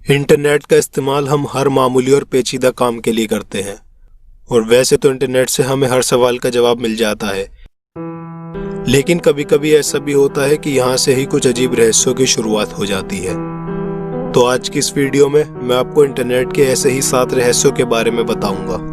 Internet का इस्तेमाल हम हर मामूली और पेचीदा काम के लिए करते हैं और वैसे तो इंटरनेट से हमें हर सवाल का जवाब मिल जाता है, लेकिन कभी कभी ऐसा भी होता है कि यहाँ से ही कुछ अजीब रहस्यों की शुरुआत हो जाती है। तो आज की इस वीडियो में मैं आपको इंटरनेट के ऐसे ही 7 रहस्यों के बारे में बताऊंगा।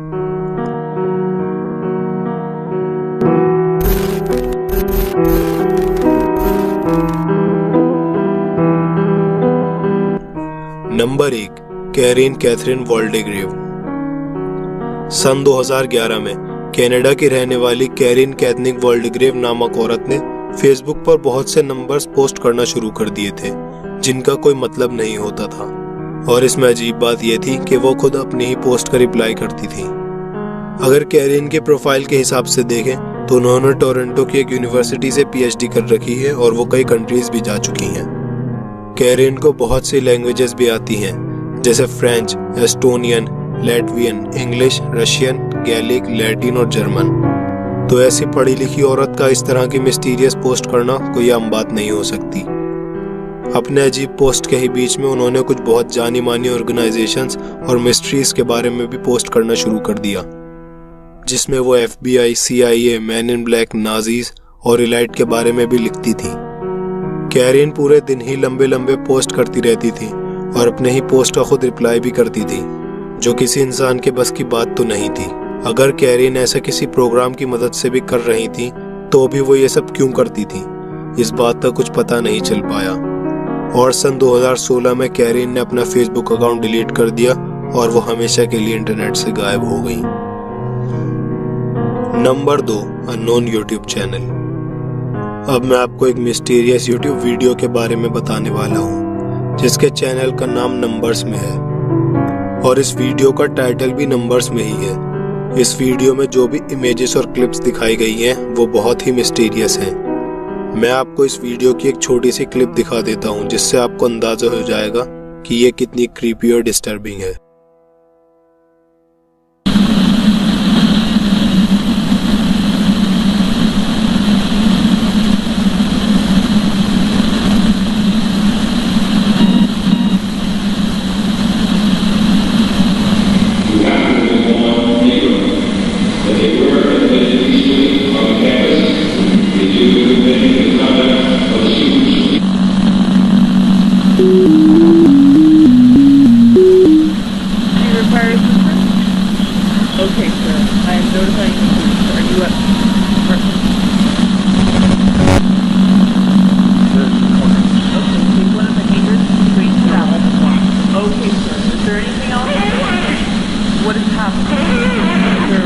Number 1, कैरीन Catherine वॉल्डेग्रेव। सन 2011 में कनाडा की रहने वाली कैरीन कैथरीन वॉल्डेग्रेव नामक औरत ने फेसबुक पर बहुत से नंबर्स पोस्ट करना शुरू कर दिए थे जिनका कोई मतलब नहीं होता था, और इसमें अजीब बात यह थी कि वो खुद अपनी ही पोस्ट का रिप्लाई करती थी। अगर कैरीन के प्रोफाइल के हिसाब से देखें तो उन्होंने टोरंटो की एक यूनिवर्सिटी से पीएचडी कर रखी है और वो कई कंट्रीज भी जा चुकी हैं। कैरीन को बहुत सी लैंग्वेजेस भी आती हैं, जैसे French, Estonian, Latvian, English, Russian, Gaelic, Latin और जर्मन। तो ऐसी पढ़ी लिखी औरत का इस तरह की मिस्टीरियस पोस्ट करना कोई आम बात नहीं हो सकती। अपने अजीब पोस्ट के ही बीच में उन्होंने कुछ बहुत जानी मानी ऑर्गेनाइजेशंस और मिस्ट्रीज के बारे में भी पोस्ट करना शुरू कर दिया, जिसमें वो FBI, CIA, man in black, Nazis और इलाइट के बारे में भी लिखती थी। कैरीन पूरे दिन ही लंबे लंबे पोस्ट करती रहती थी और अपने ही पोस्ट का खुद रिप्लाई भी करती थी, जो किसी इंसान के बस की बात तो नहीं थी। अगर कैरीन ऐसा किसी प्रोग्राम की मदद से भी कर रही थी तो भी वो ये सब क्यों करती थी, इस बात का कुछ पता नहीं चल पाया। और सन 2016 में कैरीन ने अपना फेसबुक अकाउंट डिलीट कर दिया और वो हमेशा के लिए इंटरनेट से गायब हो गई। Number 2, unknown YouTube channel. अब मैं आपको एक मिस्टीरियस यूट्यूब वीडियो के बारे में बताने वाला हूँ, जिसके चैनल का नाम नंबर्स में है और इस वीडियो का टाइटल भी नंबर्स में ही है। इस वीडियो में जो भी इमेजेस और क्लिप्स दिखाई गई हैं वो बहुत ही मिस्टीरियस हैं। मैं आपको इस वीडियो की एक छोटी सी क्लिप दिखा देता हूँ, जिससे आपको अंदाजा हो जाएगा कि ये कितनी क्रीपी और डिस्टर्बिंग है। Okay, sir. I am notifying the police. Are you at person? Okay, take one of the neighbors straight to that one block. Okay, sir. Is there anything else? What is happening? Sir.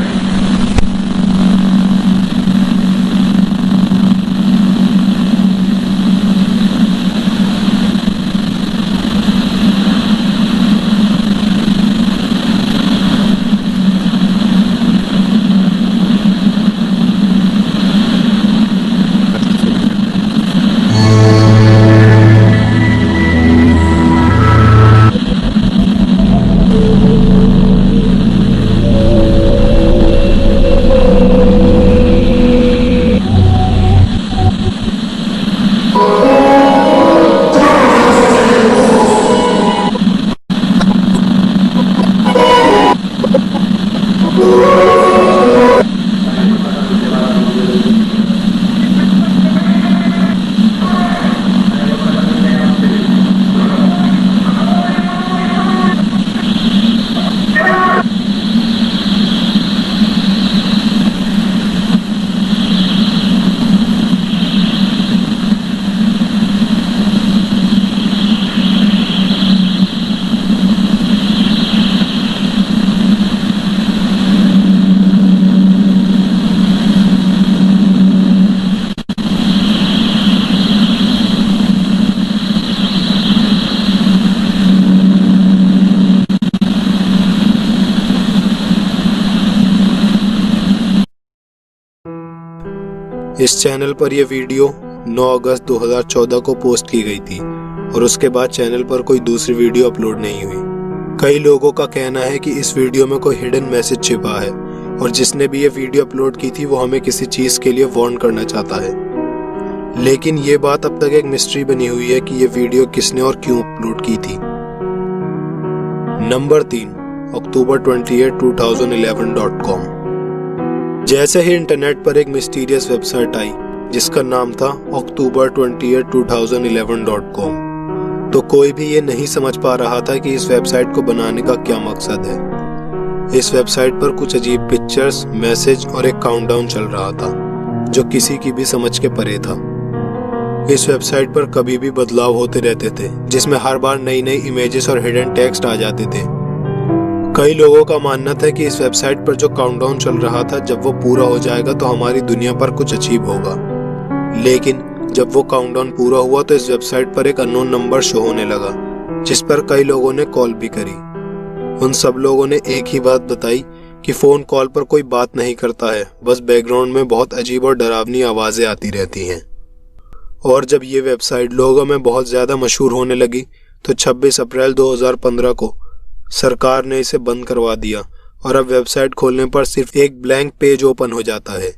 इस channel पर यह video 9 अगस्त 2014 को post की गई थी और उसके बाद चैनल पर कोई दूसरी वीडियो अपलोड नहीं हुई। कई लोगों का कहना है कि इस वीडियो में कोई हिडन मैसेज छिपा है और जिसने भी ये वीडियो अपलोड की थी वो हमें किसी चीज के लिए वार्न करना चाहता है। लेकिन ये बात अब तक एक मिस्ट्री बनी हुई है कि ये वीडियो किसने और क्यों अपलोड की थी। नंबर 3, अक्टूबर 28, 2011.com। जैसे ही इंटरनेट पर एक मिस्टीरियस वेबसाइट आई जिसका नाम था अक्टूबर 28, 2011.com, तो कोई भी ये नहीं समझ पा रहा था कि इस वेबसाइट को बनाने का क्या मकसद है। इस वेबसाइट पर कुछ अजीब पिक्चर्स, मैसेज और एक काउंटडाउन चल रहा था जो किसी की भी समझ के परे था। इस वेबसाइट पर कभी भी बदलाव होते रहते थे जिसमें हर बार नई नई इमेजेस और हिडन टेक्स्ट आ जाते थे। कई लोगों का मानना था कि इस वेबसाइट पर जो काउंटडाउन चल रहा था जब वो पूरा हो जाएगा तो हमारी दुनिया पर कुछ अजीब होगा। लेकिन जब वो काउंटडाउन पूरा हुआ तो इस वेबसाइट पर एक अननोन नंबर शो होने लगा जिस पर कई लोगों ने कॉल भी करी। उन सब लोगों ने एक ही बात बताई कि फोन कॉल पर कोई बात नहीं करता है, बस बैकग्राउंड में बहुत अजीब और डरावनी आवाजें आती रहती हैं। और जब ये वेबसाइट लोगों में बहुत ज्यादा मशहूर होने लगी तो 26 अप्रैल 2015 को सरकार ने इसे बंद करवा दिया और अब वेबसाइट खोलने पर सिर्फ एक ब्लैंक पेज ओपन हो जाता है।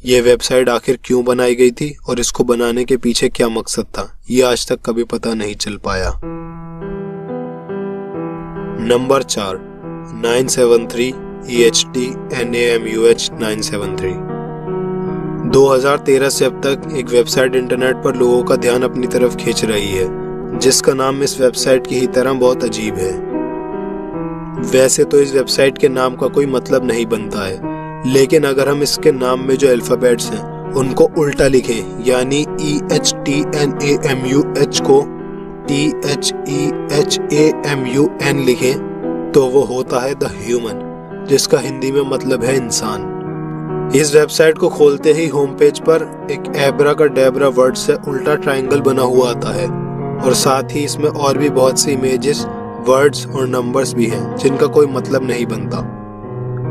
ये वेबसाइट आखिर क्यों बनाई गई थी और इसको बनाने के पीछे क्या मकसद था, ये आज तक कभी पता नहीं चल पाया। Number 4, 973 EHT NAMUH 973। 2013 से अब तक एक वेबसाइट इंटरनेट पर लोगों का ध्यान अपनी तरफ खींच रही है जिसका नाम इस वेबसाइट की ही तरह बहुत अजीब है। वैसे तो इस वेबसाइट के नाम का कोई मतलब नहीं बनता है, लेकिन अगर हम इसके नाम में जो अल्फाबेट्स हैं उनको उल्टा लिखें, यानी EHTNAMUH को THEHAMUN लिखें तो वो होता है द ह्यूमन, जिसका हिंदी में मतलब है इंसान। इस वेबसाइट को खोलते ही होम पेज पर एक एब्राकाडेब्रा वर्ड से उल्टा ट्रायंगल बना हुआ आता है और साथ ही इसमें और भी बहुत सी इमेजेस, वर्ड्स और नंबर्स भी हैं जिनका कोई मतलब नहीं बनता।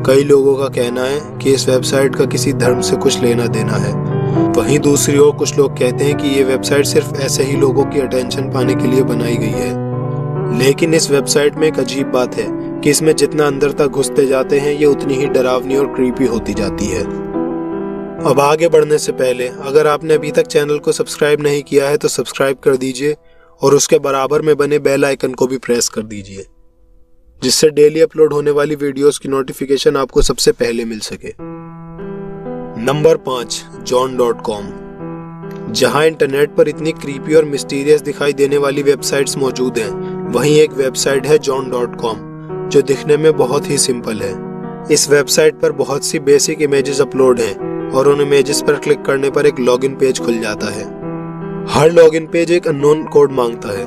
कई लोगों का कहना है कि इस वेबसाइट का किसी धर्म से कुछ लेना देना है। वहीं दूसरी ओर कुछ लोग कहते हैं कि ये वेबसाइट सिर्फ ऐसे ही लोगों की अटेंशन पाने के लिए बनाई गई है। लेकिन इस वेबसाइट में एक अजीब बात है कि इसमें जितना अंदर तक घुसते जाते हैं ये उतनी ही डरावनी और क्रीपी होती जाती है। अब आगे बढ़ने से पहले अगर आपने अभी तक चैनल को सब्सक्राइब नहीं किया है तो सब्सक्राइब कर दीजिए और उसके बराबर में बने बेल आइकन को भी प्रेस कर दीजिए, जिससे डेली अपलोड होने वाली वीडियोस की नोटिफिकेशन आपको सबसे पहले मिल सके। Number 5, john.com। जहां इंटरनेट पर इतनी क्रीपी और मिस्टीरियस दिखाई देने वाली वेबसाइट्स मौजूद हैं, वहीं एक वेबसाइट है john.com जो दिखने में बहुत ही सिंपल है। इस वेबसाइट पर बहुत सी बेसिक इमेजेस अपलोड हैं और उन इमेजेस पर क्लिक करने पर एक लॉगिन पेज खुल जाता है। हर लॉगिन पेज एक अननोन कोड मांगता है।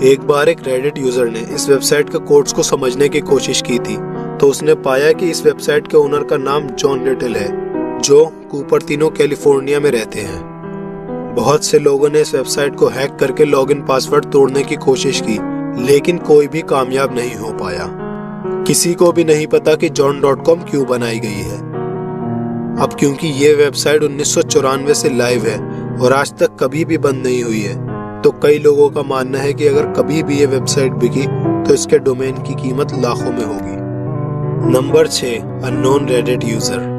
एक बार एक रेडिट यूजर ने इस वेबसाइट के कोड्स को समझने की कोशिश की थी तो उसने पाया कि इस वेबसाइट के ओनर का नाम जॉन लिटिल है जो कुपर्तिनो कैलिफोर्निया में रहते हैं। बहुत से लोगों ने इस वेबसाइट को हैक करके लॉगिन पासवर्ड तोड़ने की कोशिश की, लेकिन कोई भी कामयाब नहीं हो पाया। किसी को भी नहीं पता कि john.com क्यों बनाई गई है। अब क्योंकि ये वेबसाइट 1994 से लाइव है और आज तक कभी भी बंद नहीं हुई है, तो कई लोगों का मानना है कि अगर कभी भी ये वेबसाइट बिकी तो इसके डोमेन की कीमत लाखों में होगी। Number 6, unknown Reddit user.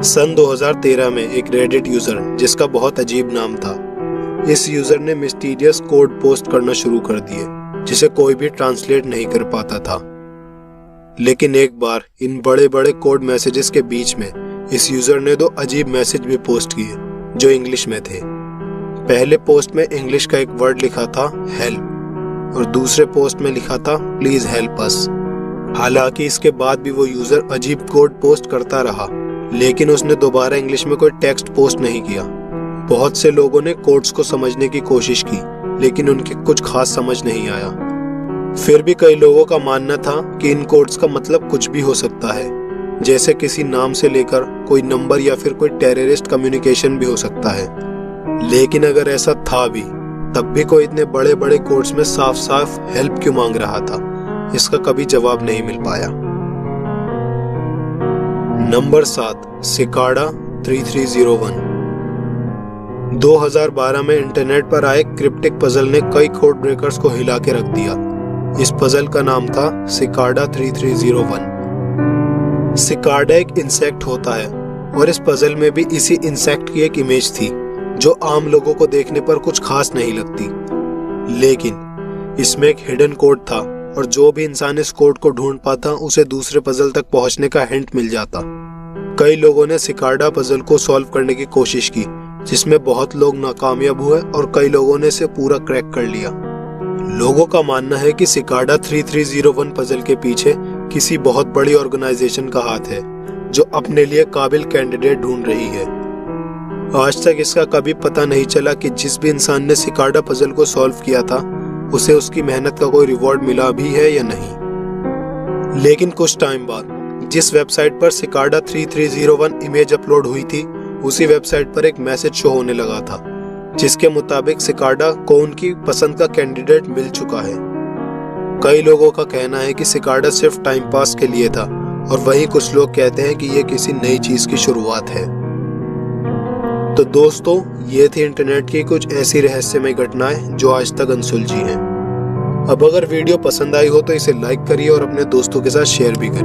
सन 2013 में एक रेडिट यूजर जिसका बहुत अजीब नाम था, इस यूजर ने मिस्टीरियस कोड पोस्ट करना शुरू कर दिए जिसे कोई भी ट्रांसलेट नहीं कर पाता था। लेकिन एक बार इन बड़े बड़े कोड मैसेजेस के बीच में इस यूजर ने 2 अजीब मैसेज भी पोस्ट किए जो इंग्लिश में थे। पहले पोस्ट में इंग्लिश का एक वर्ड लिखा था हेल्प और दूसरे पोस्ट में लिखा था प्लीज हेल्प अस। हालांकि इसके बाद भी वो यूजर अजीब कोड पोस्ट करता रहा, लेकिन उसने दोबारा इंग्लिश में कोई टेक्स्ट पोस्ट नहीं किया। बहुत से लोगों ने कोड्स को समझने की कोशिश की, लेकिन उनके कुछ खास समझ नहीं आया। फिर भी कई लोगों का मानना था कि इन कोड्स का मतलब कुछ भी हो सकता है, जैसे किसी नाम से लेकर कोई नंबर या फिर कोई टेररिस्ट कम्युनिकेशन भी हो सकता है। लेकिन अगर ऐसा था भी, तब भी कोई इतने बड़े बड़े कोड्स में साफ साफ हेल्प क्यों मांग रहा था, इसका कभी जवाब नहीं मिल पाया। Number 7, cicada 3301। 2012 में इंटरनेट पर आए क्रिप्टिक पजल ने कई कोड ब्रेकर्स को हिला के रख दिया। इस पजल का नाम था सिकाडा 3301। सिकाडा एक इंसेक्ट होता है और इस पजल में भी इसी इंसेक्ट की एक इमेज थी जो आम लोगों को देखने पर कुछ खास नहीं लगती, लेकिन इसमें एक हिडन कोड था और जो भी इंसान इस कोड को ढूंढ पाता उसे दूसरे पजल तक पहुंचने का हिंट मिल जाता। कई लोगों ने सिकार्डा पजल को सॉल्व करने की कोशिश की, जिसमें बहुत लोग नाकामयाब हुए और कई लोगों ने इसे पूरा क्रैक कर लिया। लोगों का मानना है कि सिकार्डा 3301 पजल के पीछे किसी बहुत बड़ी ऑर्गेनाइजेशन का हाथ है जो अपने लिए काबिल कैंडिडेट ढूंढ रही है। आज तक इसका कभी पता नहीं चला कि जिस भी इंसान ने सिकार्डा पजल को सॉल्व किया था उसे उसकी मेहनत का कोई रिवॉर्ड मिला भी है या नहीं। लेकिन कुछ टाइम बाद जिस वेबसाइट पर सिकार्डा 3301 इमेज अपलोड हुई थी उसी वेबसाइट पर एक मैसेज शो होने लगा था, जिसके मुताबिक सिकार्डा को उनकी पसंद का कैंडिडेट मिल चुका है। कई लोगों का कहना है कि सिकार्डा सिर्फ टाइम पास के लिए था और वहीं कुछ लोग कहते हैं कि ये किसी नई चीज की शुरुआत है। तो दोस्तों, ये थी इंटरनेट की कुछ ऐसी रहस्यमय घटनाएं जो आज तक अनसुलझी हैं। अब अगर वीडियो पसंद आई हो तो इसे लाइक करिए और अपने दोस्तों के साथ शेयर भी करिए।